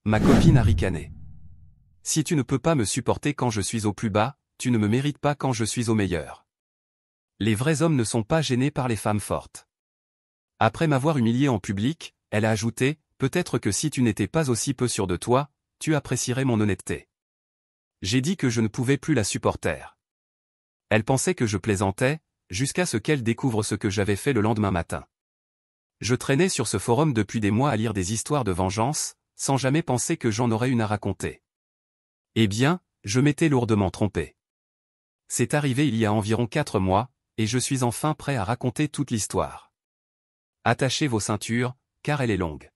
Ma copine a ricané. Si tu ne peux pas me supporter quand je suis au plus bas, tu ne me mérites pas quand je suis au meilleur. Les vrais hommes ne sont pas gênés par les femmes fortes. Après m'avoir humilié en public, elle a ajouté, peut-être que si tu n'étais pas aussi peu sûr de toi, tu apprécierais mon honnêteté. J'ai dit que je ne pouvais plus la supporter. Elle pensait que je plaisantais, jusqu'à ce qu'elle découvre ce que j'avais fait le lendemain matin. Je traînais sur ce forum depuis des mois à lire des histoires de vengeance, sans jamais penser que j'en aurais une à raconter. Eh bien, je m'étais lourdement trompé. C'est arrivé il y a environ 4 mois, et je suis enfin prêt à raconter toute l'histoire. Attachez vos ceintures, car elle est longue.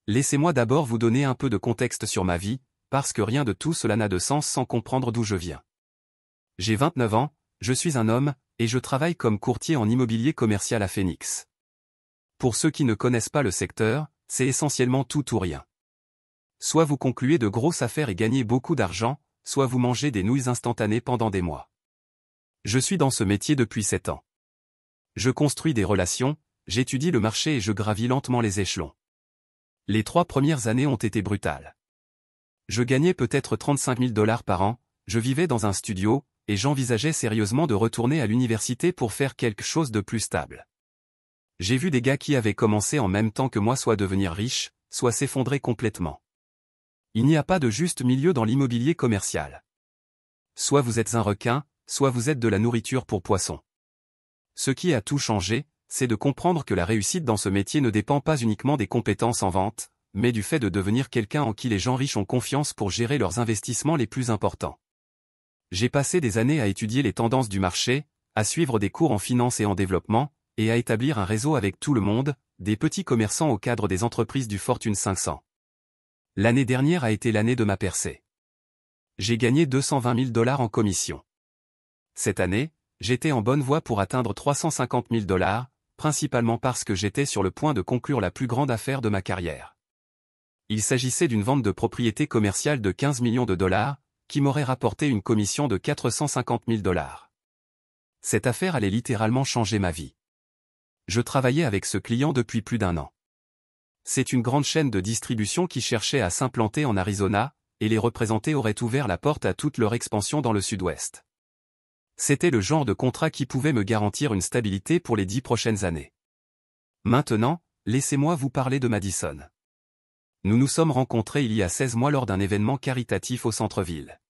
Laissez-moi d'abord vous donner un peu de contexte sur ma vie, parce que rien de tout cela n'a de sens sans comprendre d'où je viens. J'ai 29 ans, je suis un homme, et je travaille comme courtier en immobilier commercial à Phoenix. Pour ceux qui ne connaissent pas le secteur, c'est essentiellement tout ou rien. Soit vous concluez de grosses affaires et gagnez beaucoup d'argent, soit vous mangez des nouilles instantanées pendant des mois. Je suis dans ce métier depuis 7 ans. Je construis des relations, j'étudie le marché et je gravis lentement les échelons. Les 3 premières années ont été brutales. Je gagnais peut-être 35 000 $ par an, je vivais dans un studio, et j'envisageais sérieusement de retourner à l'université pour faire quelque chose de plus stable. J'ai vu des gars qui avaient commencé en même temps que moi soit devenir riches, soit s'effondrer complètement. Il n'y a pas de juste milieu dans l'immobilier commercial. Soit vous êtes un requin, soit vous êtes de la nourriture pour poissons. Ce qui a tout changé, c'est de comprendre que la réussite dans ce métier ne dépend pas uniquement des compétences en vente, mais du fait de devenir quelqu'un en qui les gens riches ont confiance pour gérer leurs investissements les plus importants. J'ai passé des années à étudier les tendances du marché, à suivre des cours en finance et en développement, et à établir un réseau avec tout le monde, des petits commerçants au cadre des entreprises du Fortune 500. L'année dernière a été l'année de ma percée. J'ai gagné 220 000 $ en commission. Cette année, j'étais en bonne voie pour atteindre 350 000 $, principalement parce que j'étais sur le point de conclure la plus grande affaire de ma carrière. Il s'agissait d'une vente de propriété commerciale de 15 millions de $, qui m'aurait rapporté une commission de 450 000 $. Cette affaire allait littéralement changer ma vie. Je travaillais avec ce client depuis plus d'1 an. C'est une grande chaîne de distribution qui cherchait à s'implanter en Arizona, et les représentés auraient ouvert la porte à toute leur expansion dans le sud-ouest. C'était le genre de contrat qui pouvait me garantir une stabilité pour les 10 prochaines années. Maintenant, laissez-moi vous parler de Madison. Nous nous sommes rencontrés il y a 16 mois lors d'un événement caritatif au centre-ville.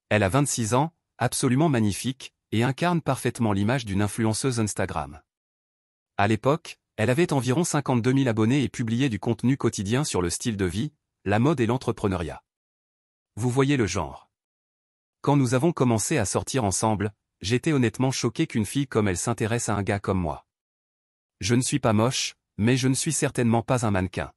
Elle a 26 ans, absolument magnifique, et incarne parfaitement l'image d'une influenceuse Instagram. À l'époque, elle avait environ 52 000 abonnés et publiait du contenu quotidien sur le style de vie, la mode et l'entrepreneuriat. Vous voyez le genre. Quand nous avons commencé à sortir ensemble, j'étais honnêtement choqué qu'une fille comme elle s'intéresse à un gars comme moi. Je ne suis pas moche, mais je ne suis certainement pas un mannequin.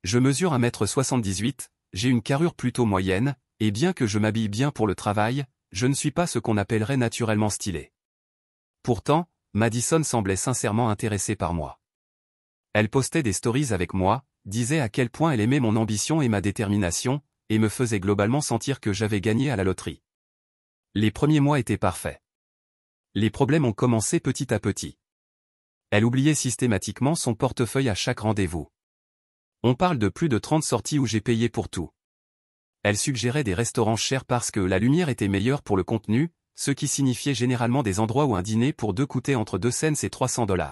Je mesure 1,78 m, j'ai une carrure plutôt moyenne, et bien que je m'habille bien pour le travail, je ne suis pas ce qu'on appellerait naturellement stylé. Pourtant, Madison semblait sincèrement intéressée par moi. Elle postait des stories avec moi, disait à quel point elle aimait mon ambition et ma détermination, et me faisait globalement sentir que j'avais gagné à la loterie. Les premiers mois étaient parfaits. Les problèmes ont commencé petit à petit. Elle oubliait systématiquement son portefeuille à chaque rendez-vous. On parle de plus de 30 sorties où j'ai payé pour tout. Elle suggérait des restaurants chers parce que la lumière était meilleure pour le contenu, ce qui signifiait généralement des endroits où un dîner pour 2 coûtait entre 2 cents et 300 $.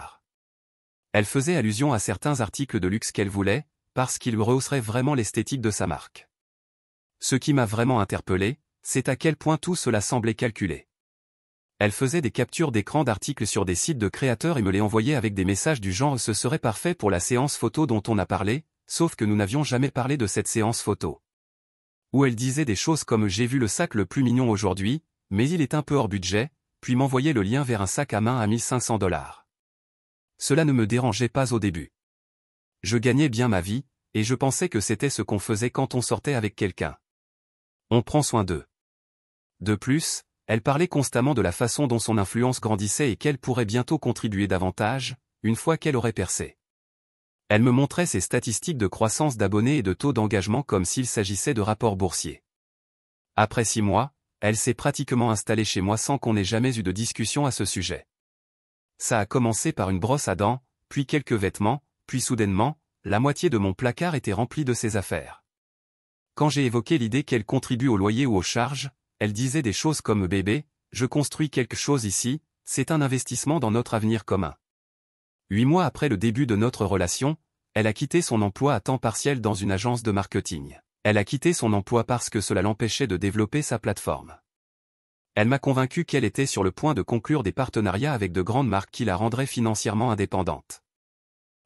Elle faisait allusion à certains articles de luxe qu'elle voulait, parce qu'ils rehausseraient vraiment l'esthétique de sa marque. Ce qui m'a vraiment interpellé, c'est à quel point tout cela semblait calculé. Elle faisait des captures d'écran d'articles sur des sites de créateurs et me les envoyait avec des messages du genre « ce serait parfait pour la séance photo dont on a parlé », sauf que nous n'avions jamais parlé de cette séance photo. Ou elle disait des choses comme « j'ai vu le sac le plus mignon aujourd'hui, mais il est un peu hors budget », puis m'envoyait le lien vers un sac à main à 1 500 $. Cela ne me dérangeait pas au début. Je gagnais bien ma vie, et je pensais que c'était ce qu'on faisait quand on sortait avec quelqu'un. On prend soin d'eux. De plus, elle parlait constamment de la façon dont son influence grandissait et qu'elle pourrait bientôt contribuer davantage, une fois qu'elle aurait percé. Elle me montrait ses statistiques de croissance d'abonnés et de taux d'engagement comme s'il s'agissait de rapports boursiers. Après 6 mois, elle s'est pratiquement installée chez moi sans qu'on ait jamais eu de discussion à ce sujet. Ça a commencé par une brosse à dents, puis quelques vêtements, puis soudainement, la moitié de mon placard était remplie de ses affaires. Quand j'ai évoqué l'idée qu'elle contribue au loyer ou aux charges, elle disait des choses comme « Bébé, je construis quelque chose ici, c'est un investissement dans notre avenir commun ». 8 mois après le début de notre relation, elle a quitté son emploi à temps partiel dans une agence de marketing. Elle a quitté son emploi parce que cela l'empêchait de développer sa plateforme. Elle m'a convaincu qu'elle était sur le point de conclure des partenariats avec de grandes marques qui la rendraient financièrement indépendante.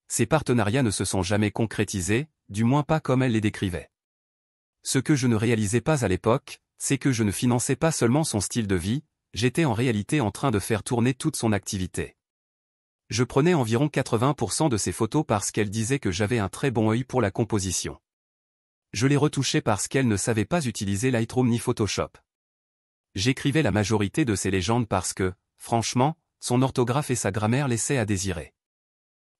Ces partenariats ne se sont jamais concrétisés, du moins pas comme elle les décrivait. Ce que je ne réalisais pas à l'époque, c'est que je ne finançais pas seulement son style de vie, j'étais en réalité en train de faire tourner toute son activité. Je prenais environ 80% de ses photos parce qu'elle disait que j'avais un très bon œil pour la composition. Je les retouchais parce qu'elle ne savait pas utiliser Lightroom ni Photoshop. J'écrivais la majorité de ses légendes parce que, franchement, son orthographe et sa grammaire laissaient à désirer.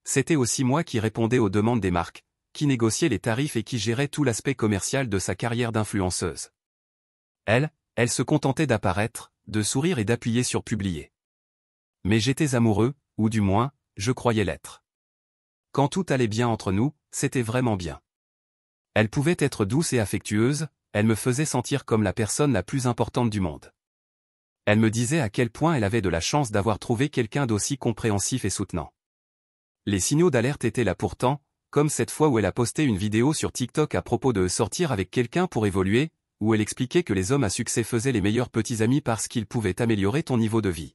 C'était aussi moi qui répondais aux demandes des marques, qui négociait les tarifs et qui gérait tout l'aspect commercial de sa carrière d'influenceuse. Elle se contentait d'apparaître, de sourire et d'appuyer sur publier. Mais j'étais amoureux, ou du moins, je croyais l'être. Quand tout allait bien entre nous, c'était vraiment bien. Elle pouvait être douce et affectueuse, elle me faisait sentir comme la personne la plus importante du monde. Elle me disait à quel point elle avait de la chance d'avoir trouvé quelqu'un d'aussi compréhensif et soutenant. Les signaux d'alerte étaient là pourtant, comme cette fois où elle a posté une vidéo sur TikTok à propos de sortir avec quelqu'un pour évoluer, où elle expliquait que les hommes à succès faisaient les meilleurs petits amis parce qu'ils pouvaient améliorer ton niveau de vie.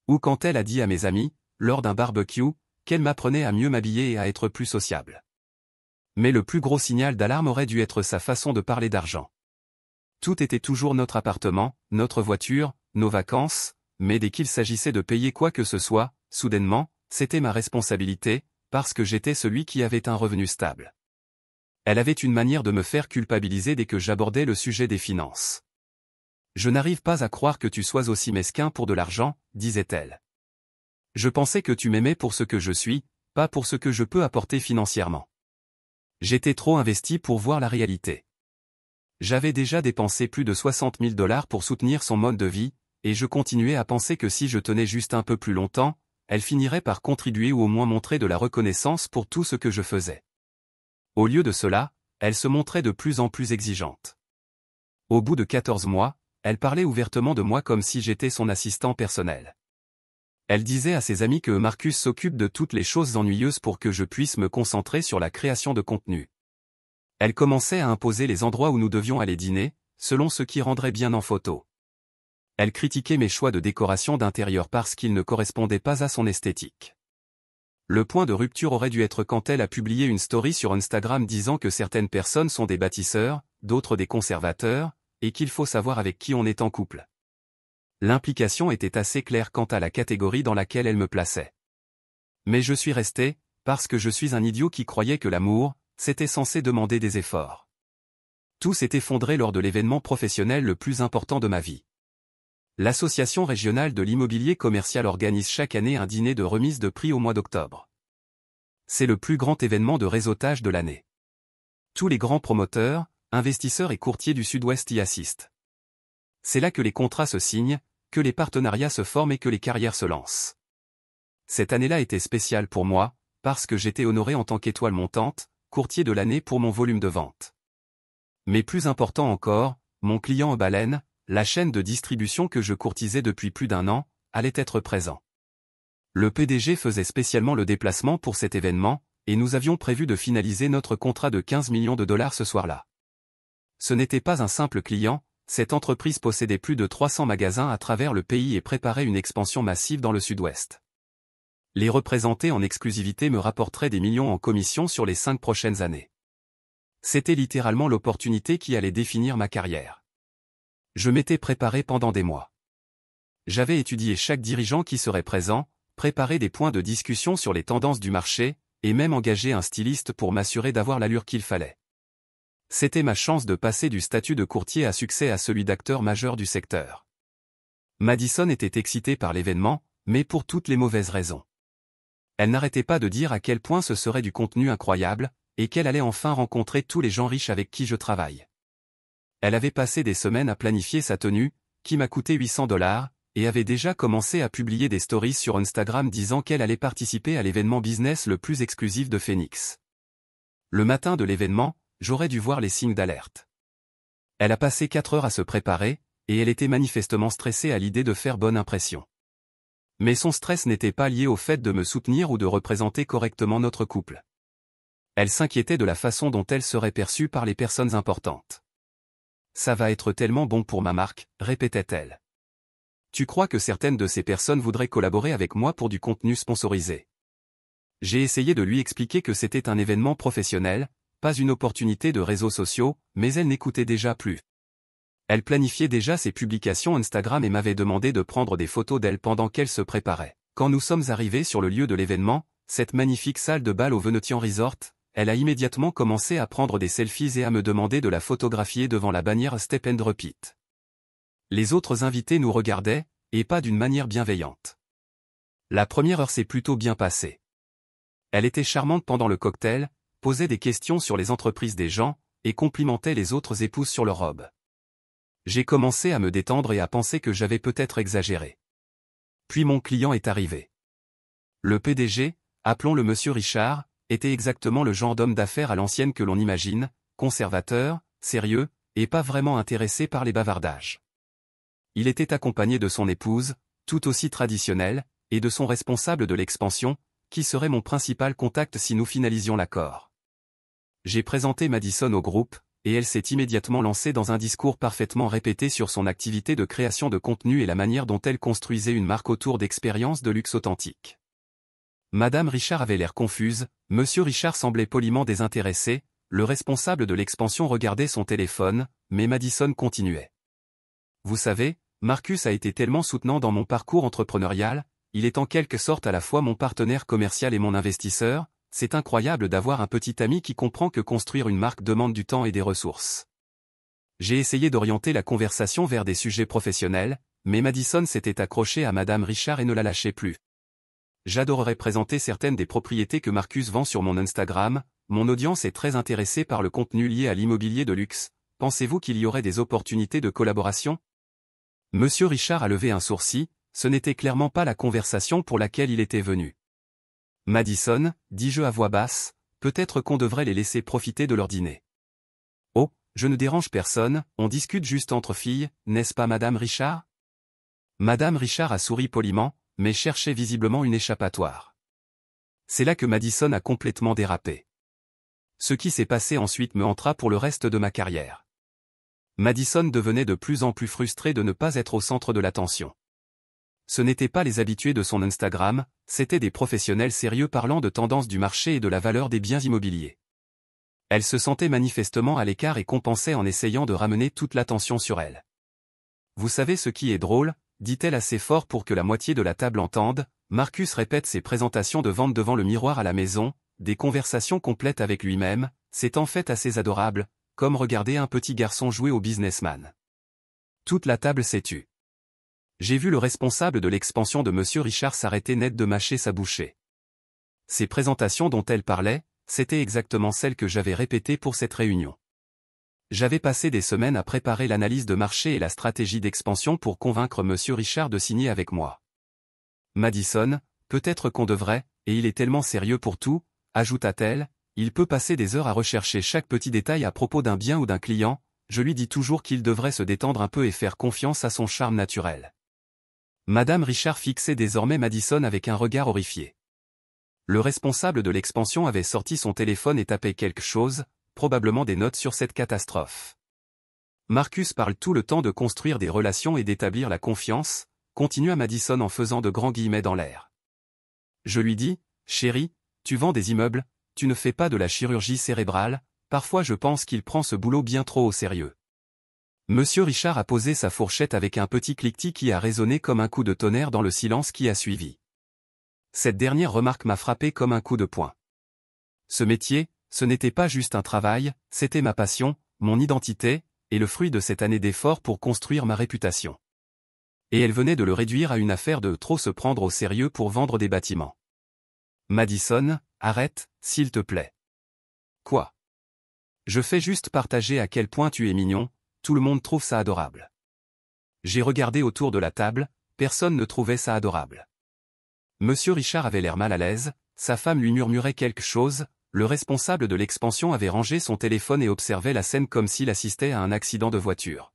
Ou quand elle a dit à mes amis, lors d'un barbecue, qu'elle m'apprenait à mieux m'habiller et à être plus sociable. Mais le plus gros signal d'alarme aurait dû être sa façon de parler d'argent. Tout était toujours notre appartement, notre voiture, nos vacances, mais dès qu'il s'agissait de payer quoi que ce soit, soudainement, c'était ma responsabilité, parce que j'étais celui qui avait un revenu stable. Elle avait une manière de me faire culpabiliser dès que j'abordais le sujet des finances. Je n'arrive pas à croire que tu sois aussi mesquin pour de l'argent, disait-elle. Je pensais que tu m'aimais pour ce que je suis, pas pour ce que je peux apporter financièrement. J'étais trop investi pour voir la réalité. J'avais déjà dépensé plus de 60 000 $ pour soutenir son mode de vie, et je continuais à penser que si je tenais juste un peu plus longtemps, elle finirait par contribuer ou au moins montrer de la reconnaissance pour tout ce que je faisais. Au lieu de cela, elle se montrait de plus en plus exigeante. Au bout de 14 mois, elle parlait ouvertement de moi comme si j'étais son assistant personnel. Elle disait à ses amis que Marcus s'occupe de toutes les choses ennuyeuses pour que je puisse me concentrer sur la création de contenu. Elle commençait à imposer les endroits où nous devions aller dîner, selon ce qui rendrait bien en photo. Elle critiquait mes choix de décoration d'intérieur parce qu'ils ne correspondaient pas à son esthétique. Le point de rupture aurait dû être quand elle a publié une story sur Instagram disant que certaines personnes sont des bâtisseurs, d'autres des conservateurs, et qu'il faut savoir avec qui on est en couple. L'implication était assez claire quant à la catégorie dans laquelle elle me plaçait. Mais je suis resté, parce que je suis un idiot qui croyait que l'amour, c'était censé demander des efforts. Tout s'est effondré lors de l'événement professionnel le plus important de ma vie. L'Association régionale de l'immobilier commercial organise chaque année un dîner de remise de prix au mois d'octobre. C'est le plus grand événement de réseautage de l'année. Tous les grands promoteurs, investisseurs et courtiers du Sud-Ouest y assistent. C'est là que les contrats se signent, que les partenariats se forment et que les carrières se lancent. Cette année-là était spéciale pour moi, parce que j'étais honoré en tant qu'étoile montante, courtier de l'année pour mon volume de vente. Mais plus important encore, mon client Baleine, la chaîne de distribution que je courtisais depuis plus d'1 an, allait être présent. Le PDG faisait spécialement le déplacement pour cet événement, et nous avions prévu de finaliser notre contrat de 15 millions de $ ce soir-là. Ce n'était pas un simple client, cette entreprise possédait plus de 300 magasins à travers le pays et préparait une expansion massive dans le Sud-Ouest. Les représenter en exclusivité me rapporterait des millions en commission sur les 5 prochaines années. C'était littéralement l'opportunité qui allait définir ma carrière. Je m'étais préparé pendant des mois. J'avais étudié chaque dirigeant qui serait présent, préparé des points de discussion sur les tendances du marché, et même engagé un styliste pour m'assurer d'avoir l'allure qu'il fallait. C'était ma chance de passer du statut de courtier à succès à celui d'acteur majeur du secteur. Madison était excitée par l'événement, mais pour toutes les mauvaises raisons. Elle n'arrêtait pas de dire à quel point ce serait du contenu incroyable, et qu'elle allait enfin rencontrer tous les gens riches avec qui je travaille. Elle avait passé des semaines à planifier sa tenue, qui m'a coûté 800 $, et avait déjà commencé à publier des stories sur Instagram disant qu'elle allait participer à l'événement business le plus exclusif de Phoenix. Le matin de l'événement, j'aurais dû voir les signes d'alerte. Elle a passé 4 heures à se préparer, et elle était manifestement stressée à l'idée de faire bonne impression. Mais son stress n'était pas lié au fait de me soutenir ou de représenter correctement notre couple. Elle s'inquiétait de la façon dont elle serait perçue par les personnes importantes. Ça va être tellement bon pour ma marque, répétait-elle. Tu crois que certaines de ces personnes voudraient collaborer avec moi pour du contenu sponsorisé? J'ai essayé de lui expliquer que c'était un événement professionnel, pas une opportunité de réseaux sociaux, mais elle n'écoutait déjà plus. Elle planifiait déjà ses publications Instagram et m'avait demandé de prendre des photos d'elle pendant qu'elle se préparait. Quand nous sommes arrivés sur le lieu de l'événement, cette magnifique salle de bal au Venetian Resort, elle a immédiatement commencé à prendre des selfies et à me demander de la photographier devant la bannière Step and Repeat. Les autres invités nous regardaient, et pas d'une manière bienveillante. La première heure s'est plutôt bien passée. Elle était charmante pendant le cocktail, posait des questions sur les entreprises des gens, et complimentait les autres épouses sur leur robe. J'ai commencé à me détendre et à penser que j'avais peut-être exagéré. Puis mon client est arrivé. Le PDG, appelons-le Monsieur Richard, était exactement le genre d'homme d'affaires à l'ancienne que l'on imagine, conservateur, sérieux, et pas vraiment intéressé par les bavardages. Il était accompagné de son épouse, tout aussi traditionnelle, et de son responsable de l'expansion, qui serait mon principal contact si nous finalisions l'accord. J'ai présenté Madison au groupe, et elle s'est immédiatement lancée dans un discours parfaitement répété sur son activité de création de contenu et la manière dont elle construisait une marque autour d'expériences de luxe authentiques. Madame Richard avait l'air confuse, Monsieur Richard semblait poliment désintéressé, le responsable de l'expansion regardait son téléphone, mais Madison continuait. Vous savez, Marcus a été tellement soutenant dans mon parcours entrepreneurial, il est en quelque sorte à la fois mon partenaire commercial et mon investisseur, c'est incroyable d'avoir un petit ami qui comprend que construire une marque demande du temps et des ressources. J'ai essayé d'orienter la conversation vers des sujets professionnels, mais Madison s'était accrochée à Madame Richard et ne la lâchait plus. J'adorerais présenter certaines des propriétés que Marcus vend sur mon Instagram, mon audience est très intéressée par le contenu lié à l'immobilier de luxe, pensez-vous qu'il y aurait des opportunités de collaboration? Monsieur Richard a levé un sourcil, ce n'était clairement pas la conversation pour laquelle il était venu. Madison, dis-je à voix basse, peut-être qu'on devrait les laisser profiter de leur dîner. Oh, je ne dérange personne, on discute juste entre filles, n'est-ce pas Madame Richard? Madame Richard a souri poliment, mais cherchait visiblement une échappatoire. C'est là que Madison a complètement dérapé. Ce qui s'est passé ensuite me hantera pour le reste de ma carrière. Madison devenait de plus en plus frustrée de ne pas être au centre de l'attention. Ce n'étaient pas les habitués de son Instagram, c'étaient des professionnels sérieux parlant de tendances du marché et de la valeur des biens immobiliers. Elle se sentait manifestement à l'écart et compensait en essayant de ramener toute l'attention sur elle. Vous savez ce qui est drôle, dit-elle assez fort pour que la moitié de la table entende, Marcus répète ses présentations de vente devant le miroir à la maison, des conversations complètes avec lui-même, c'est en fait assez adorable, comme regarder un petit garçon jouer au businessman. Toute la table s'est tue. J'ai vu le responsable de l'expansion de Monsieur Richard s'arrêter net de mâcher sa bouchée. Ces présentations dont elle parlait, c'était exactement celles que j'avais répétées pour cette réunion. J'avais passé des semaines à préparer l'analyse de marché et la stratégie d'expansion pour convaincre Monsieur Richard de signer avec moi. Madison, peut-être qu'on devrait, et il est tellement sérieux pour tout, ajouta-t-elle, il peut passer des heures à rechercher chaque petit détail à propos d'un bien ou d'un client, je lui dis toujours qu'il devrait se détendre un peu et faire confiance à son charme naturel. Madame Richard fixait désormais Madison avec un regard horrifié. Le responsable de l'expansion avait sorti son téléphone et tapé quelque chose, probablement des notes sur cette catastrophe. Marcus parle tout le temps de construire des relations et d'établir la confiance, continua Madison en faisant de grands guillemets dans l'air. Je lui dis, chérie, tu vends des immeubles, tu ne fais pas de la chirurgie cérébrale, parfois je pense qu'il prend ce boulot bien trop au sérieux. Monsieur Richard a posé sa fourchette avec un petit cliquetis qui a résonné comme un coup de tonnerre dans le silence qui a suivi. Cette dernière remarque m'a frappé comme un coup de poing. Ce métier, ce n'était pas juste un travail, c'était ma passion, mon identité, et le fruit de cette année d'efforts pour construire ma réputation. Et elle venait de le réduire à une affaire de trop se prendre au sérieux pour vendre des bâtiments. Madison, arrête, s'il te plaît. Quoi? Je fais juste partager à quel point tu es mignon, tout le monde trouve ça adorable. J'ai regardé autour de la table, personne ne trouvait ça adorable. Monsieur Richard avait l'air mal à l'aise, sa femme lui murmurait quelque chose, le responsable de l'expansion avait rangé son téléphone et observait la scène comme s'il assistait à un accident de voiture.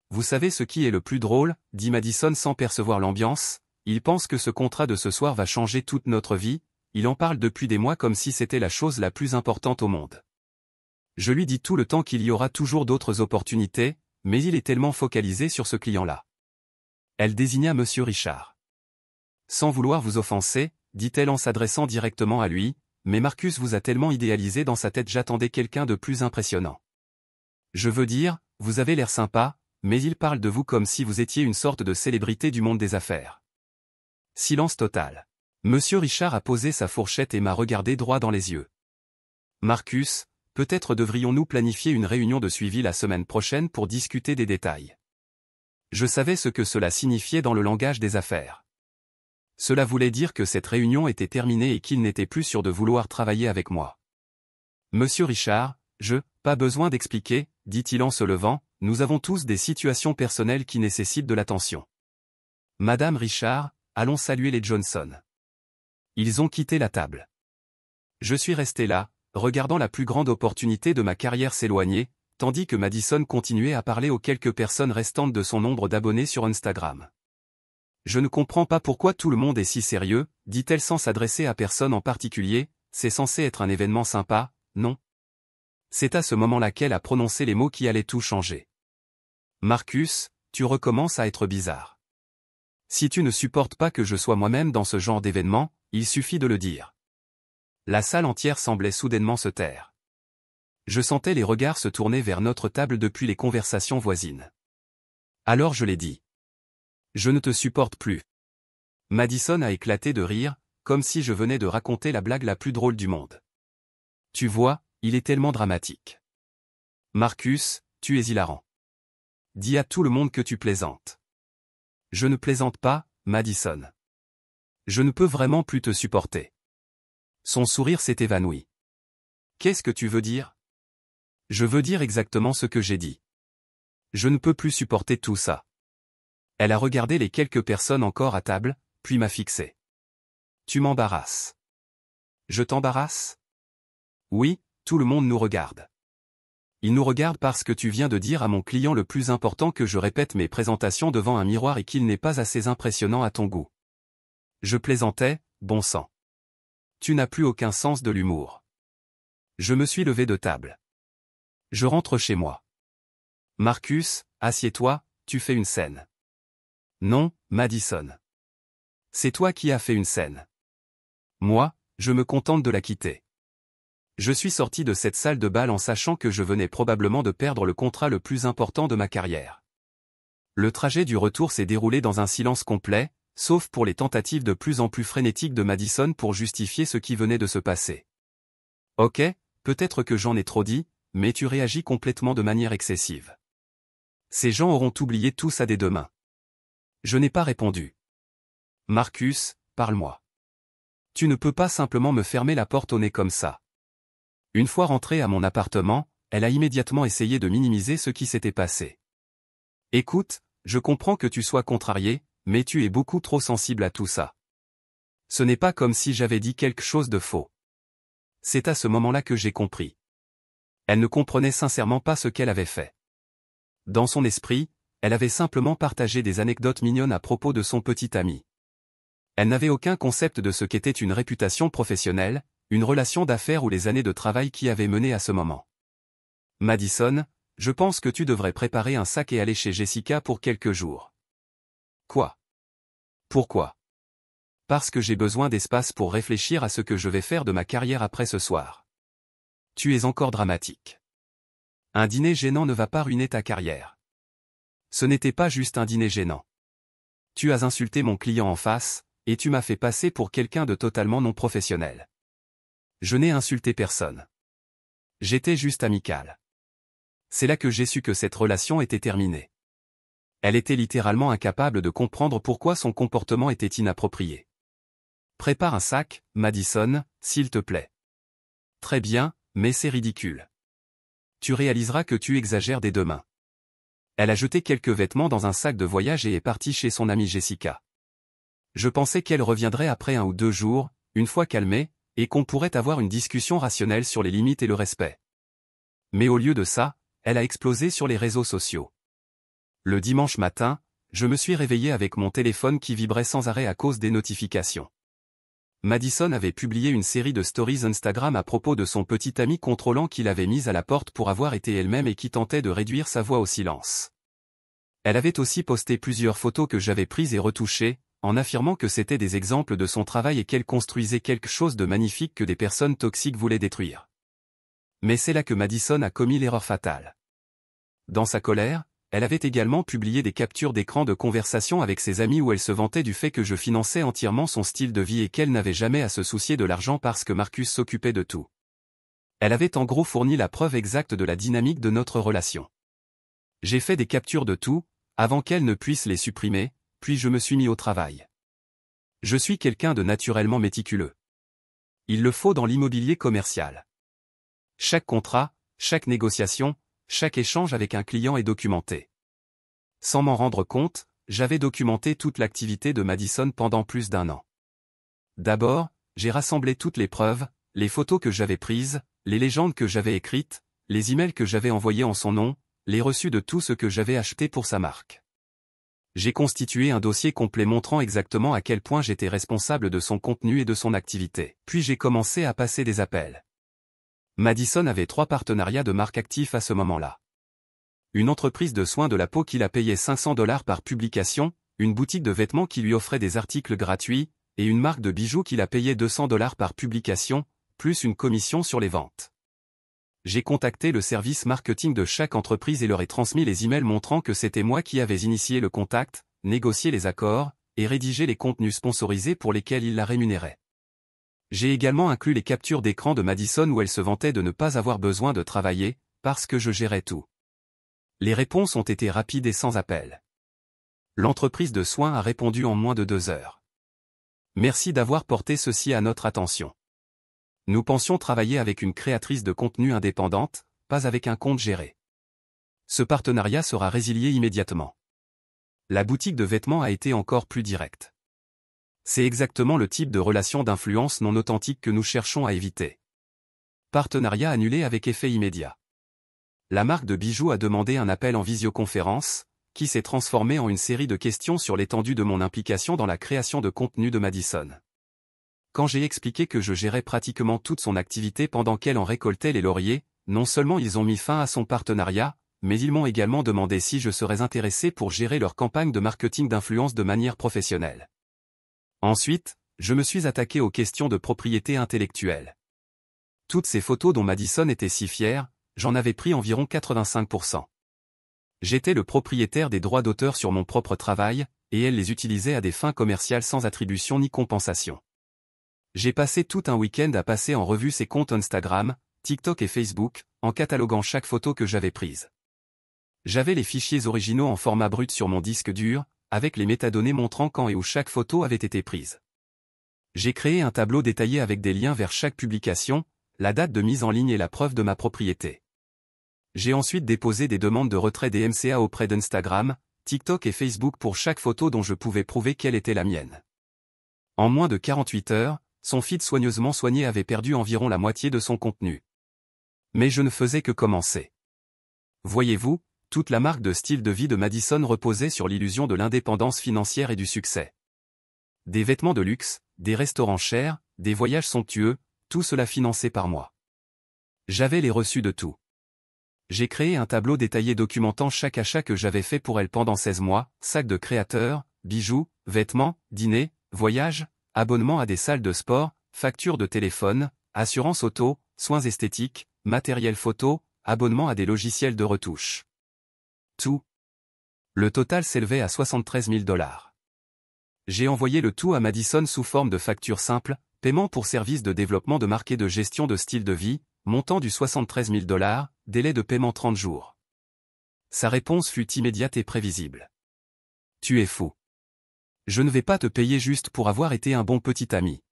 Vous savez ce qui est le plus drôle, dit Madison sans percevoir l'ambiance, il pense que ce contrat de ce soir va changer toute notre vie, il en parle depuis des mois comme si c'était la chose la plus importante au monde. Je lui dis tout le temps qu'il y aura toujours d'autres opportunités, mais il est tellement focalisé sur ce client-là. Elle désigna Monsieur Richard. Sans vouloir vous offenser, dit-elle en s'adressant directement à lui, mais Marcus vous a tellement idéalisé dans sa tête, j'attendais quelqu'un de plus impressionnant. Je veux dire, vous avez l'air sympa, mais il parle de vous comme si vous étiez une sorte de célébrité du monde des affaires. Silence total. Monsieur Richard a posé sa fourchette et m'a regardé droit dans les yeux. Marcus, peut-être devrions-nous planifier une réunion de suivi la semaine prochaine pour discuter des détails. Je savais ce que cela signifiait dans le langage des affaires. Cela voulait dire que cette réunion était terminée et qu'il n'était plus sûr de vouloir travailler avec moi. Monsieur Richard, pas besoin d'expliquer, dit-il en se levant, nous avons tous des situations personnelles qui nécessitent de l'attention. Madame Richard, allons saluer les Johnson. Ils ont quitté la table. Je suis resté là, regardant la plus grande opportunité de ma carrière s'éloigner, tandis que Madison continuait à parler aux quelques personnes restantes de son nombre d'abonnés sur Instagram. Je ne comprends pas pourquoi tout le monde est si sérieux, dit-elle sans s'adresser à personne en particulier, c'est censé être un événement sympa, non? C'est à ce moment-là qu'elle a prononcé les mots qui allaient tout changer. Marcus, tu recommences à être bizarre. Si tu ne supportes pas que je sois moi-même dans ce genre d'événement, il suffit de le dire. La salle entière semblait soudainement se taire. Je sentais les regards se tourner vers notre table depuis les conversations voisines. Alors je l'ai dit. Je ne te supporte plus. Madison a éclaté de rire, comme si je venais de raconter la blague la plus drôle du monde. Tu vois, il est tellement dramatique. Marcus, tu es hilarant. Dis à tout le monde que tu plaisantes. Je ne plaisante pas, Madison. Je ne peux vraiment plus te supporter. Son sourire s'est évanoui. Qu'est-ce que tu veux dire? Je veux dire exactement ce que j'ai dit. Je ne peux plus supporter tout ça. Elle a regardé les quelques personnes encore à table, puis m'a fixé. Tu m'embarrasses. Je t'embarrasse? Oui, tout le monde nous regarde. Il nous regarde parce que tu viens de dire à mon client le plus important que je répète mes présentations devant un miroir et qu'il n'est pas assez impressionnant à ton goût. Je plaisantais, bon sang. Tu n'as plus aucun sens de l'humour. Je me suis levé de table. Je rentre chez moi. Marcus, assieds-toi, tu fais une scène. Non, Madison. C'est toi qui as fait une scène. Moi, je me contente de la quitter. Je suis sorti de cette salle de bal en sachant que je venais probablement de perdre le contrat le plus important de ma carrière. Le trajet du retour s'est déroulé dans un silence complet, sauf pour les tentatives de plus en plus frénétiques de Madison pour justifier ce qui venait de se passer. Ok, peut-être que j'en ai trop dit, mais tu réagis complètement de manière excessive. Ces gens auront oublié tout ça dès demain. Je n'ai pas répondu. Marcus, parle-moi. Tu ne peux pas simplement me fermer la porte au nez comme ça. Une fois rentrée à mon appartement, elle a immédiatement essayé de minimiser ce qui s'était passé. Écoute, je comprends que tu sois contrarié, mais tu es beaucoup trop sensible à tout ça. Ce n'est pas comme si j'avais dit quelque chose de faux. C'est à ce moment-là que j'ai compris. Elle ne comprenait sincèrement pas ce qu'elle avait fait. Dans son esprit, elle avait simplement partagé des anecdotes mignonnes à propos de son petit ami. Elle n'avait aucun concept de ce qu'était une réputation professionnelle, une relation d'affaires ou les années de travail qui avaient mené à ce moment. Madison, je pense que tu devrais préparer un sac et aller chez Jessica pour quelques jours. Quoi? Pourquoi? Parce que j'ai besoin d'espace pour réfléchir à ce que je vais faire de ma carrière après ce soir. Tu es encore dramatique. Un dîner gênant ne va pas ruiner ta carrière. Ce n'était pas juste un dîner gênant. Tu as insulté mon client en face, et tu m'as fait passer pour quelqu'un de totalement non professionnel. Je n'ai insulté personne. J'étais juste amical. C'est là que j'ai su que cette relation était terminée. Elle était littéralement incapable de comprendre pourquoi son comportement était inapproprié. Prépare un sac, Madison, s'il te plaît. Très bien, mais c'est ridicule. Tu réaliseras que tu exagères dès demain. Elle a jeté quelques vêtements dans un sac de voyage et est partie chez son amie Jessica. Je pensais qu'elle reviendrait après 1 ou 2 jours, une fois calmée, et qu'on pourrait avoir une discussion rationnelle sur les limites et le respect. Mais au lieu de ça, elle a explosé sur les réseaux sociaux. Le dimanche matin, je me suis réveillé avec mon téléphone qui vibrait sans arrêt à cause des notifications. Madison avait publié une série de stories Instagram à propos de son petit ami contrôlant qui l'avait mise à la porte pour avoir été elle-même et qui tentait de réduire sa voix au silence. Elle avait aussi posté plusieurs photos que j'avais prises et retouchées, en affirmant que c'était des exemples de son travail et qu'elle construisait quelque chose de magnifique que des personnes toxiques voulaient détruire. Mais c'est là que Madison a commis l'erreur fatale. Dans sa colère, elle avait également publié des captures d'écran de conversation avec ses amis où elle se vantait du fait que je finançais entièrement son style de vie et qu'elle n'avait jamais à se soucier de l'argent parce que Marcus s'occupait de tout. Elle avait en gros fourni la preuve exacte de la dynamique de notre relation. J'ai fait des captures de tout, avant qu'elle ne puisse les supprimer, puis je me suis mis au travail. Je suis quelqu'un de naturellement méticuleux. Il le faut dans l'immobilier commercial. Chaque contrat, chaque négociation, chaque échange avec un client est documenté. Sans m'en rendre compte, j'avais documenté toute l'activité de Madison pendant plus d'1 an. D'abord, j'ai rassemblé toutes les preuves, les photos que j'avais prises, les légendes que j'avais écrites, les emails que j'avais envoyés en son nom, les reçus de tout ce que j'avais acheté pour sa marque. J'ai constitué un dossier complet montrant exactement à quel point j'étais responsable de son contenu et de son activité. Puis j'ai commencé à passer des appels. Madison avait 3 partenariats de marque actifs à ce moment-là. Une entreprise de soins de la peau qui la payait $500 par publication, une boutique de vêtements qui lui offrait des articles gratuits, et une marque de bijoux qui la payait $200 par publication, plus une commission sur les ventes. J'ai contacté le service marketing de chaque entreprise et leur ai transmis les emails montrant que c'était moi qui avais initié le contact, négocié les accords, et rédigé les contenus sponsorisés pour lesquels ils la rémunéraient. J'ai également inclus les captures d'écran de Madison où elle se vantait de ne pas avoir besoin de travailler, parce que je gérais tout. Les réponses ont été rapides et sans appel. L'entreprise de soins a répondu en moins de 2 heures. Merci d'avoir porté ceci à notre attention. Nous pensions travailler avec une créatrice de contenu indépendante, pas avec un compte géré. Ce partenariat sera résilié immédiatement. La boutique de vêtements a été encore plus directe. C'est exactement le type de relation d'influence non authentique que nous cherchons à éviter. Partenariat annulé avec effet immédiat. La marque de bijoux a demandé un appel en visioconférence, qui s'est transformé en une série de questions sur l'étendue de mon implication dans la création de contenu de Madison. Quand j'ai expliqué que je gérais pratiquement toute son activité pendant qu'elle en récoltait les lauriers, non seulement ils ont mis fin à son partenariat, mais ils m'ont également demandé si je serais intéressé pour gérer leur campagne de marketing d'influence de manière professionnelle. Ensuite, je me suis attaqué aux questions de propriété intellectuelle. Toutes ces photos dont Madison était si fière, j'en avais pris environ 85%. J'étais le propriétaire des droits d'auteur sur mon propre travail, et elle les utilisait à des fins commerciales sans attribution ni compensation. J'ai passé tout un week-end à passer en revue ses comptes Instagram, TikTok et Facebook, en cataloguant chaque photo que j'avais prise. J'avais les fichiers originaux en format brut sur mon disque dur, avec les métadonnées montrant quand et où chaque photo avait été prise. J'ai créé un tableau détaillé avec des liens vers chaque publication, la date de mise en ligne et la preuve de ma propriété. J'ai ensuite déposé des demandes de retrait des MCA auprès d'Instagram, TikTok et Facebook pour chaque photo dont je pouvais prouver qu'elle était la mienne. En moins de 48 heures, son feed soigneusement soigné avait perdu environ la moitié de son contenu. Mais je ne faisais que commencer. Voyez-vous, toute la marque de style de vie de Madison reposait sur l'illusion de l'indépendance financière et du succès. Des vêtements de luxe, des restaurants chers, des voyages somptueux, tout cela financé par moi. J'avais les reçus de tout. J'ai créé un tableau détaillé documentant chaque achat que j'avais fait pour elle pendant 16 mois, sacs de créateurs, bijoux, vêtements, dîners, voyages, abonnements à des salles de sport, factures de téléphone, assurance auto, soins esthétiques, matériel photo, abonnement à des logiciels de retouche. Tout. Le total s'élevait à $73 000. J'ai envoyé le tout à Madison sous forme de facture simple, paiement pour services de développement de marque et de gestion de style de vie, montant du $73 000, délai de paiement 30 jours. Sa réponse fut immédiate et prévisible. Tu es fou. Je ne vais pas te payer juste pour avoir été un bon petit ami.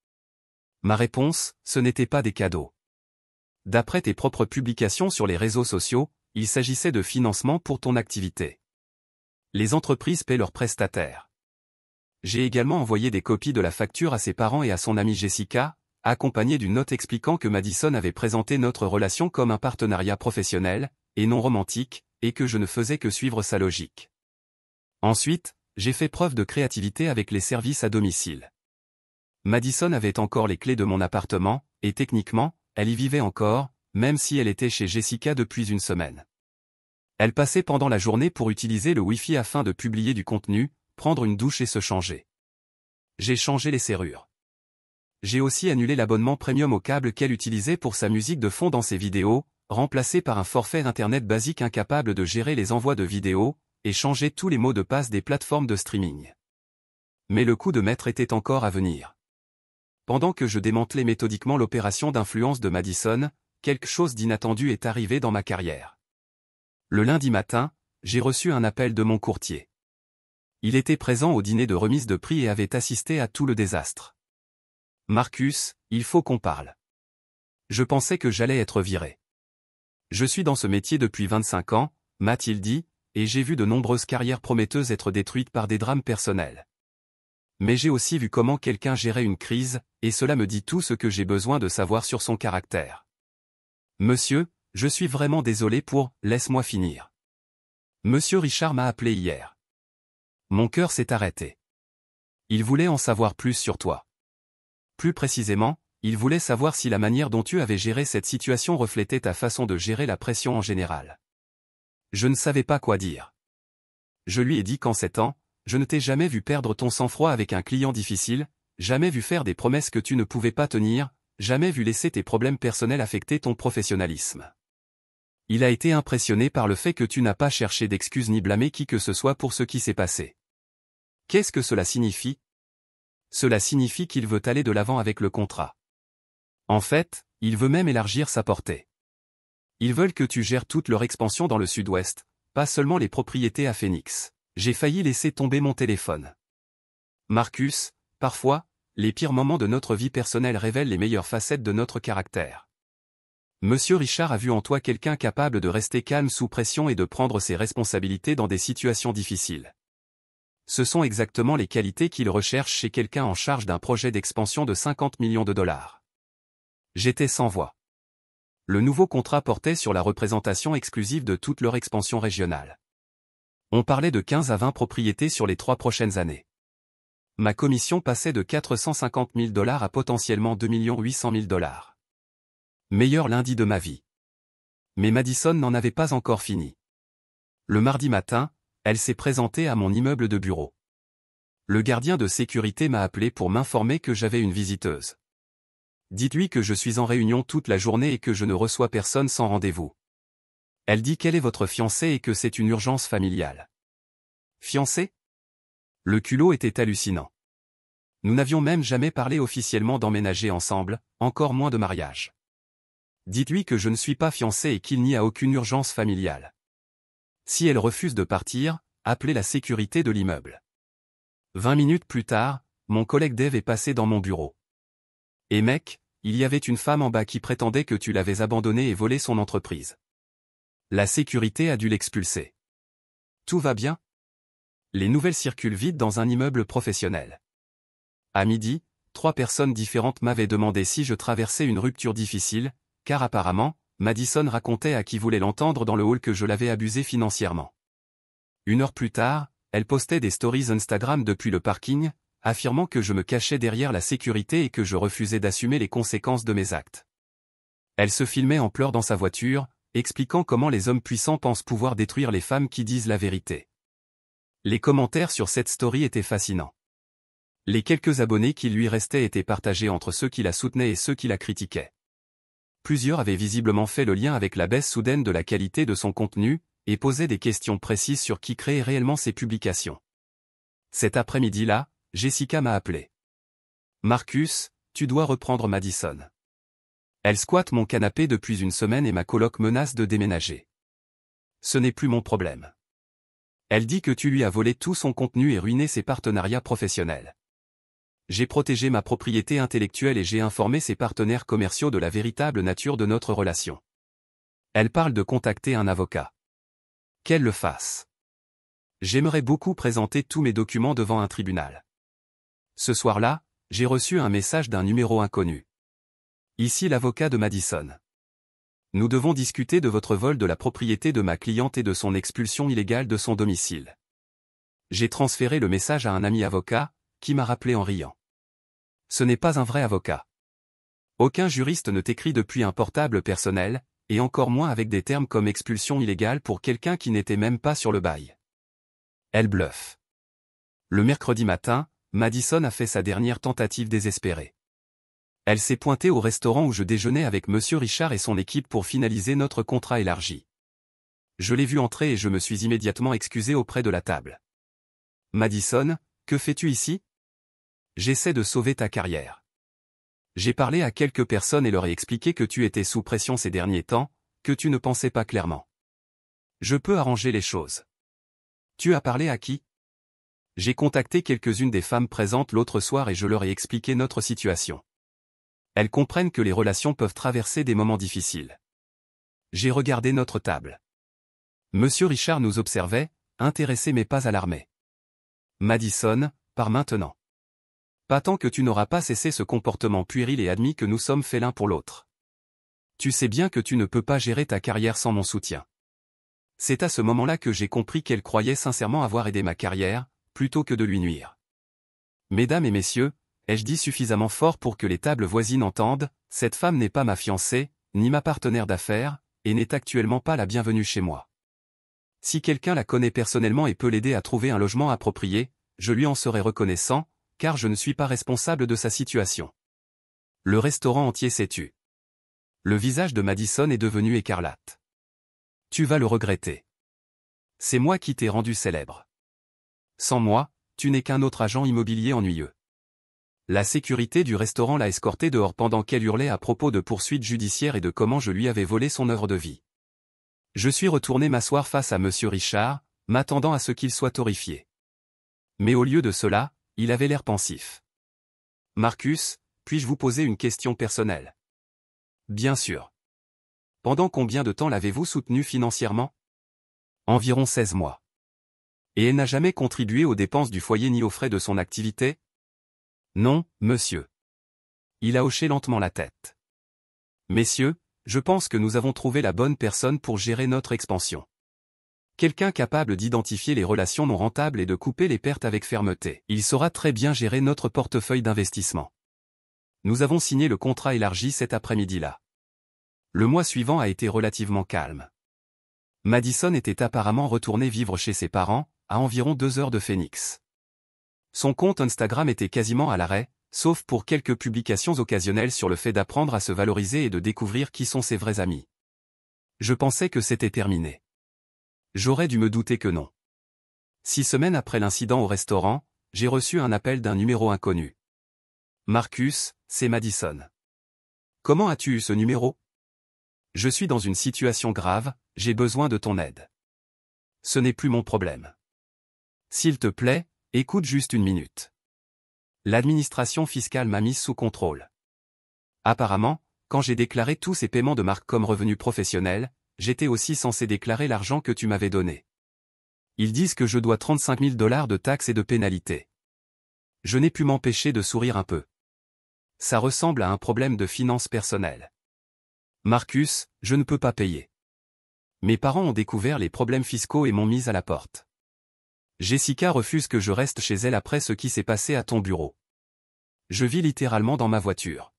Ma réponse, ce n'était pas des cadeaux. D'après tes propres publications sur les réseaux sociaux, il s'agissait de financement pour ton activité. Les entreprises paient leurs prestataires. J'ai également envoyé des copies de la facture à ses parents et à son amie Jessica, accompagné d'une note expliquant que Madison avait présenté notre relation comme un partenariat professionnel, et non romantique, et que je ne faisais que suivre sa logique. Ensuite, j'ai fait preuve de créativité avec les services à domicile. Madison avait encore les clés de mon appartement, et techniquement, elle y vivait encore, même si elle était chez Jessica depuis une semaine. Elle passait pendant la journée pour utiliser le Wi-Fi afin de publier du contenu, prendre une douche et se changer. J'ai changé les serrures. J'ai aussi annulé l'abonnement premium au câble qu'elle utilisait pour sa musique de fond dans ses vidéos, remplacé par un forfait internet basique incapable de gérer les envois de vidéos, et changé tous les mots de passe des plateformes de streaming. Mais le coup de maître était encore à venir. Pendant que je démantelais méthodiquement l'opération d'influence de Madison, quelque chose d'inattendu est arrivé dans ma carrière. Le lundi matin, j'ai reçu un appel de mon courtier. Il était présent au dîner de remise de prix et avait assisté à tout le désastre. « Marcus, il faut qu'on parle. Je pensais que j'allais être viré. Je suis dans ce métier depuis 25 ans, m'a-t-il dit, et j'ai vu de nombreuses carrières prometteuses être détruites par des drames personnels. Mais j'ai aussi vu comment quelqu'un gérait une crise, et cela me dit tout ce que j'ai besoin de savoir sur son caractère. Monsieur, je suis vraiment désolé pour « laisse-moi finir ». Monsieur Richard m'a appelé hier. Mon cœur s'est arrêté. Il voulait en savoir plus sur toi. Plus précisément, il voulait savoir si la manière dont tu avais géré cette situation reflétait ta façon de gérer la pression en général. Je ne savais pas quoi dire. Je lui ai dit qu'en 7 ans, je ne t'ai jamais vu perdre ton sang-froid avec un client difficile, jamais vu faire des promesses que tu ne pouvais pas tenir, jamais vu laisser tes problèmes personnels affecter ton professionnalisme. Il a été impressionné par le fait que tu n'as pas cherché d'excuses ni blâmé qui que ce soit pour ce qui s'est passé. Qu'est-ce que cela signifie? Cela signifie qu'il veut aller de l'avant avec le contrat. En fait, il veut même élargir sa portée. Ils veulent que tu gères toute leur expansion dans le sud-ouest, pas seulement les propriétés à Phoenix. J'ai failli laisser tomber mon téléphone. Marcus, parfois, les pires moments de notre vie personnelle révèlent les meilleures facettes de notre caractère. Monsieur Richard a vu en toi quelqu'un capable de rester calme sous pression et de prendre ses responsabilités dans des situations difficiles. Ce sont exactement les qualités qu'il recherche chez quelqu'un en charge d'un projet d'expansion de 50 millions de dollars. J'étais sans voix. Le nouveau contrat portait sur la représentation exclusive de toute leur expansion régionale. On parlait de 15 à 20 propriétés sur les 3 prochaines années. Ma commission passait de 450 000 $ à potentiellement 2 800 000 $. Meilleur lundi de ma vie. Mais Madison n'en avait pas encore fini. Le mardi matin, elle s'est présentée à mon immeuble de bureau. Le gardien de sécurité m'a appelé pour m'informer que j'avais une visiteuse. Dites-lui que je suis en réunion toute la journée et que je ne reçois personne sans rendez-vous. Elle dit qu'elle est votre fiancée et que c'est une urgence familiale. Fiancée? Le culot était hallucinant. Nous n'avions même jamais parlé officiellement d'emménager ensemble, encore moins de mariage. Dites-lui que je ne suis pas fiancé et qu'il n'y a aucune urgence familiale. Si elle refuse de partir, appelez la sécurité de l'immeuble. 20 minutes plus tard, mon collègue Dave est passé dans mon bureau. Et mec, il y avait une femme en bas qui prétendait que tu l'avais abandonnée et volé son entreprise. La sécurité a dû l'expulser. Tout va bien? Les nouvelles circulent vite dans un immeuble professionnel. À midi, 3 personnes différentes m'avaient demandé si je traversais une rupture difficile, car apparemment, Madison racontait à qui voulait l'entendre dans le hall que je l'avais abusé financièrement. 1 heure plus tard, elle postait des stories Instagram depuis le parking, affirmant que je me cachais derrière la sécurité et que je refusais d'assumer les conséquences de mes actes. Elle se filmait en pleurs dans sa voiture, expliquant comment les hommes puissants pensent pouvoir détruire les femmes qui disent la vérité. Les commentaires sur cette story étaient fascinants. Les quelques abonnés qui lui restaient étaient partagés entre ceux qui la soutenaient et ceux qui la critiquaient. Plusieurs avaient visiblement fait le lien avec la baisse soudaine de la qualité de son contenu, et posaient des questions précises sur qui créait réellement ces publications. Cet après-midi-là, Jessica m'a appelé. Marcus, tu dois reprendre Madison. Elle squatte mon canapé depuis une semaine et ma coloc menace de déménager. Ce n'est plus mon problème. Elle dit que tu lui as volé tout son contenu et ruiné ses partenariats professionnels. J'ai protégé ma propriété intellectuelle et j'ai informé ses partenaires commerciaux de la véritable nature de notre relation. Elle parle de contacter un avocat. Qu'elle le fasse. J'aimerais beaucoup présenter tous mes documents devant un tribunal. Ce soir-là, j'ai reçu un message d'un numéro inconnu. Ici l'avocat de Madison. Nous devons discuter de votre vol de la propriété de ma cliente et de son expulsion illégale de son domicile. J'ai transféré le message à un ami avocat, qui m'a rappelé en riant. Ce n'est pas un vrai avocat. Aucun juriste ne t'écrit depuis un portable personnel, et encore moins avec des termes comme expulsion illégale pour quelqu'un qui n'était même pas sur le bail. Elle bluffe. Le mercredi matin, Madison a fait sa dernière tentative désespérée. Elle s'est pointée au restaurant où je déjeunais avec Monsieur Richard et son équipe pour finaliser notre contrat élargi. Je l'ai vue entrer et je me suis immédiatement excusé auprès de la table. Madison, que fais-tu ici? J'essaie de sauver ta carrière. J'ai parlé à quelques personnes et leur ai expliqué que tu étais sous pression ces derniers temps, que tu ne pensais pas clairement. Je peux arranger les choses. Tu as parlé à qui? J'ai contacté quelques-unes des femmes présentes l'autre soir et je leur ai expliqué notre situation. Elles comprennent que les relations peuvent traverser des moments difficiles. J'ai regardé notre table. Monsieur Richard nous observait, intéressé mais pas alarmé. Madison, par maintenant. Pas tant que tu n'auras pas cessé ce comportement puéril et admis que nous sommes faits l'un pour l'autre. Tu sais bien que tu ne peux pas gérer ta carrière sans mon soutien. C'est à ce moment-là que j'ai compris qu'elle croyait sincèrement avoir aidé ma carrière, plutôt que de lui nuire. Mesdames et messieurs, ai-je dit suffisamment fort pour que les tables voisines entendent, cette femme n'est pas ma fiancée, ni ma partenaire d'affaires, et n'est actuellement pas la bienvenue chez moi. Si quelqu'un la connaît personnellement et peut l'aider à trouver un logement approprié, je lui en serai reconnaissant, car je ne suis pas responsable de sa situation. Le restaurant entier s'est tu. Le visage de Madison est devenu écarlate. Tu vas le regretter. C'est moi qui t'ai rendu célèbre. Sans moi, tu n'es qu'un autre agent immobilier ennuyeux. La sécurité du restaurant l'a escorté dehors pendant qu'elle hurlait à propos de poursuites judiciaires et de comment je lui avais volé son œuvre de vie. Je suis retourné m'asseoir face à Monsieur Richard, m'attendant à ce qu'il soit horrifié. Mais au lieu de cela, il avait l'air pensif. Marcus, puis-je vous poser une question personnelle? Bien sûr. Pendant combien de temps l'avez-vous soutenu financièrement? Environ 16 mois. Et elle n'a jamais contribué aux dépenses du foyer ni aux frais de son activité? Non, monsieur. Il a hoché lentement la tête. Messieurs, je pense que nous avons trouvé la bonne personne pour gérer notre expansion. Quelqu'un capable d'identifier les relations non rentables et de couper les pertes avec fermeté. Il saura très bien gérer notre portefeuille d'investissement. Nous avons signé le contrat élargi cet après-midi-là. Le mois suivant a été relativement calme. Madison était apparemment retourné vivre chez ses parents, à environ 2 heures de Phoenix. Son compte Instagram était quasiment à l'arrêt, sauf pour quelques publications occasionnelles sur le fait d'apprendre à se valoriser et de découvrir qui sont ses vrais amis. Je pensais que c'était terminé. J'aurais dû me douter que non. 6 semaines après l'incident au restaurant, j'ai reçu un appel d'un numéro inconnu. Marcus, c'est Madison. Comment as-tu eu ce numéro? Je suis dans une situation grave, j'ai besoin de ton aide. Ce n'est plus mon problème. S'il te plaît, écoute juste une minute. L'administration fiscale m'a mise sous contrôle. Apparemment, quand j'ai déclaré tous ces paiements de marque comme revenus professionnels, j'étais aussi censé déclarer l'argent que tu m'avais donné. Ils disent que je dois 35 000 $ de taxes et de pénalités. Je n'ai pu m'empêcher de sourire un peu. Ça ressemble à un problème de finances personnelles. Marcus, je ne peux pas payer. Mes parents ont découvert les problèmes fiscaux et m'ont mise à la porte. Jessica refuse que je reste chez elle après ce qui s'est passé à ton bureau. Je vis littéralement dans ma voiture.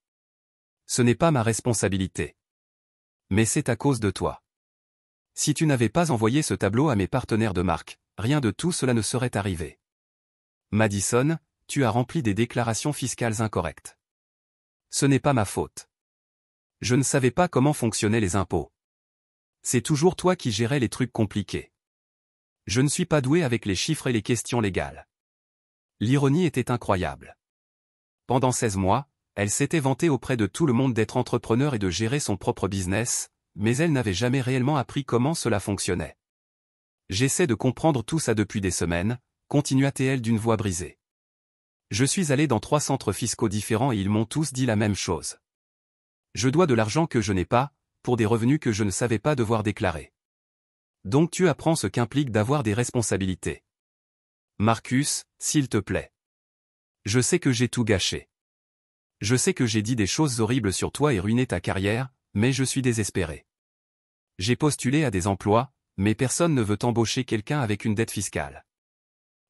Ce n'est pas ma responsabilité. Mais c'est à cause de toi. Si tu n'avais pas envoyé ce tableau à mes partenaires de marque, rien de tout cela ne serait arrivé. Madison, tu as rempli des déclarations fiscales incorrectes. Ce n'est pas ma faute. Je ne savais pas comment fonctionnaient les impôts. C'est toujours toi qui gérais les trucs compliqués. Je ne suis pas doué avec les chiffres et les questions légales. L'ironie était incroyable. Pendant 16 mois, elle s'était vantée auprès de tout le monde d'être entrepreneur et de gérer son propre business, mais elle n'avait jamais réellement appris comment cela fonctionnait. J'essaie de comprendre tout ça depuis des semaines, continua-t-elle d'une voix brisée. Je suis allé dans 3 centres fiscaux différents et ils m'ont tous dit la même chose. Je dois de l'argent que je n'ai pas, pour des revenus que je ne savais pas devoir déclarer. Donc tu apprends ce qu'implique d'avoir des responsabilités. Marcus, s'il te plaît. Je sais que j'ai tout gâché. Je sais que j'ai dit des choses horribles sur toi et ruiné ta carrière, mais je suis désespéré. J'ai postulé à des emplois, mais personne ne veut embaucher quelqu'un avec une dette fiscale.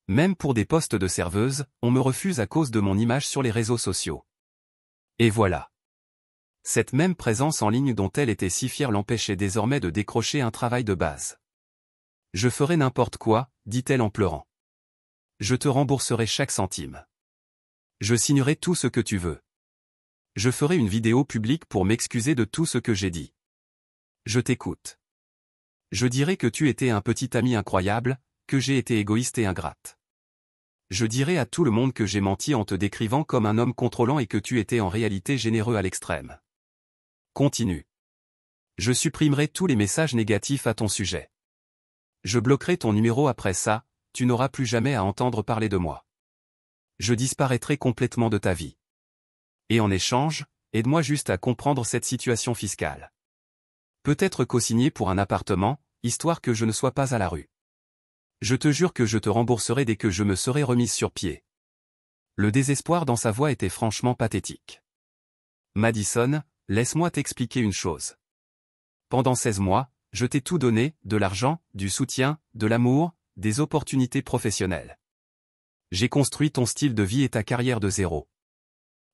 Même pour des postes de serveuse, on me refuse à cause de mon image sur les réseaux sociaux. Et voilà. Cette même présence en ligne dont elle était si fière l'empêchait désormais de décrocher un travail de base. Je ferai n'importe quoi, dit-elle en pleurant. Je te rembourserai chaque centime. Je signerai tout ce que tu veux. Je ferai une vidéo publique pour m'excuser de tout ce que j'ai dit. Je t'écoute. Je dirai que tu étais un petit ami incroyable, que j'ai été égoïste et ingrate. Je dirai à tout le monde que j'ai menti en te décrivant comme un homme contrôlant et que tu étais en réalité généreux à l'extrême. Continue. Je supprimerai tous les messages négatifs à ton sujet. Je bloquerai ton numéro après ça, tu n'auras plus jamais à entendre parler de moi. Je disparaîtrai complètement de ta vie. Et en échange, aide-moi juste à comprendre cette situation fiscale. Peut-être co-signer pour un appartement, histoire que je ne sois pas à la rue. Je te jure que je te rembourserai dès que je me serai remise sur pied. Le désespoir dans sa voix était franchement pathétique. Madison, laisse-moi t'expliquer une chose. Pendant 16 mois, je t'ai tout donné, de l'argent, du soutien, de l'amour, des opportunités professionnelles. J'ai construit ton style de vie et ta carrière de zéro.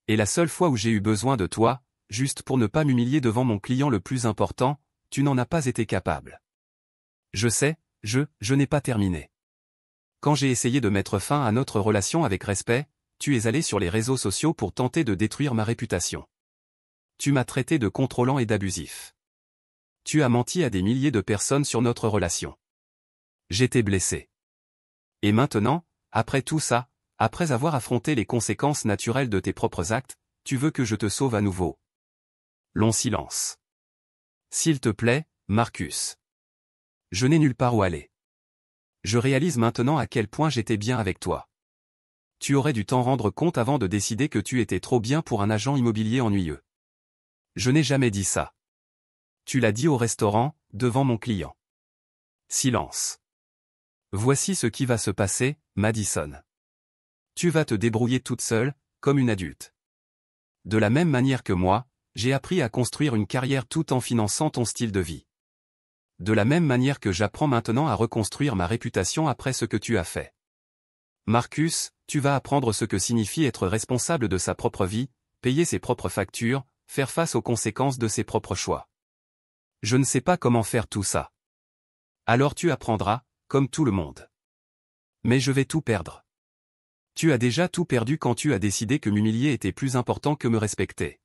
Et la seule fois où j'ai eu besoin de toi, juste pour ne pas m'humilier devant mon client le plus important, tu n'en as pas été capable. Je sais, je n'ai pas terminé. Quand j'ai essayé de mettre fin à notre relation avec respect, tu es allé sur les réseaux sociaux pour tenter de détruire ma réputation. Tu m'as traité de contrôlant et d'abusif. Tu as menti à des milliers de personnes sur notre relation. J'étais blessé. Et maintenant, après tout ça, après avoir affronté les conséquences naturelles de tes propres actes, tu veux que je te sauve à nouveau. Long silence. S'il te plaît, Marcus. Je n'ai nulle part où aller. Je réalise maintenant à quel point j'étais bien avec toi. Tu aurais dû t'en rendre compte avant de décider que tu étais trop bien pour un agent immobilier ennuyeux. Je n'ai jamais dit ça. Tu l'as dit au restaurant, devant mon client. Silence. Voici ce qui va se passer, Madison. Tu vas te débrouiller toute seule, comme une adulte. De la même manière que moi, j'ai appris à construire une carrière tout en finançant ton style de vie. De la même manière que j'apprends maintenant à reconstruire ma réputation après ce que tu as fait. Marcus, tu vas apprendre ce que signifie être responsable de sa propre vie, payer ses propres factures, faire face aux conséquences de ses propres choix. Je ne sais pas comment faire tout ça. Alors tu apprendras, comme tout le monde. Mais je vais tout perdre. Tu as déjà tout perdu quand tu as décidé que m'humilier était plus important que me respecter.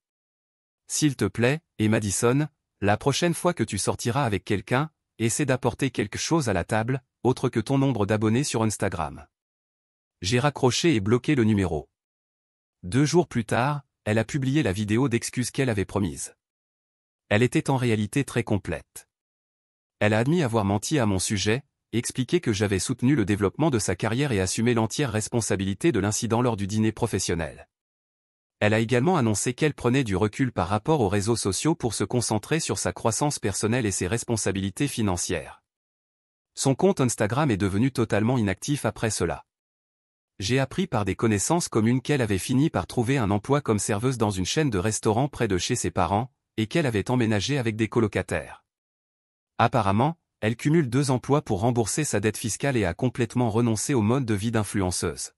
S'il te plaît, et Madison, la prochaine fois que tu sortiras avec quelqu'un, essaie d'apporter quelque chose à la table, autre que ton nombre d'abonnés sur Instagram. J'ai raccroché et bloqué le numéro. 2 jours plus tard, elle a publié la vidéo d'excuses qu'elle avait promise. Elle était en réalité très complète. Elle a admis avoir menti à mon sujet, expliqué que j'avais soutenu le développement de sa carrière et assumé l'entière responsabilité de l'incident lors du dîner professionnel. Elle a également annoncé qu'elle prenait du recul par rapport aux réseaux sociaux pour se concentrer sur sa croissance personnelle et ses responsabilités financières. Son compte Instagram est devenu totalement inactif après cela. J'ai appris par des connaissances communes qu'elle avait fini par trouver un emploi comme serveuse dans une chaîne de restaurants près de chez ses parents, et qu'elle avait emménagé avec des colocataires. Apparemment, elle cumule 2 emplois pour rembourser sa dette fiscale et a complètement renoncé au mode de vie d'influenceuse.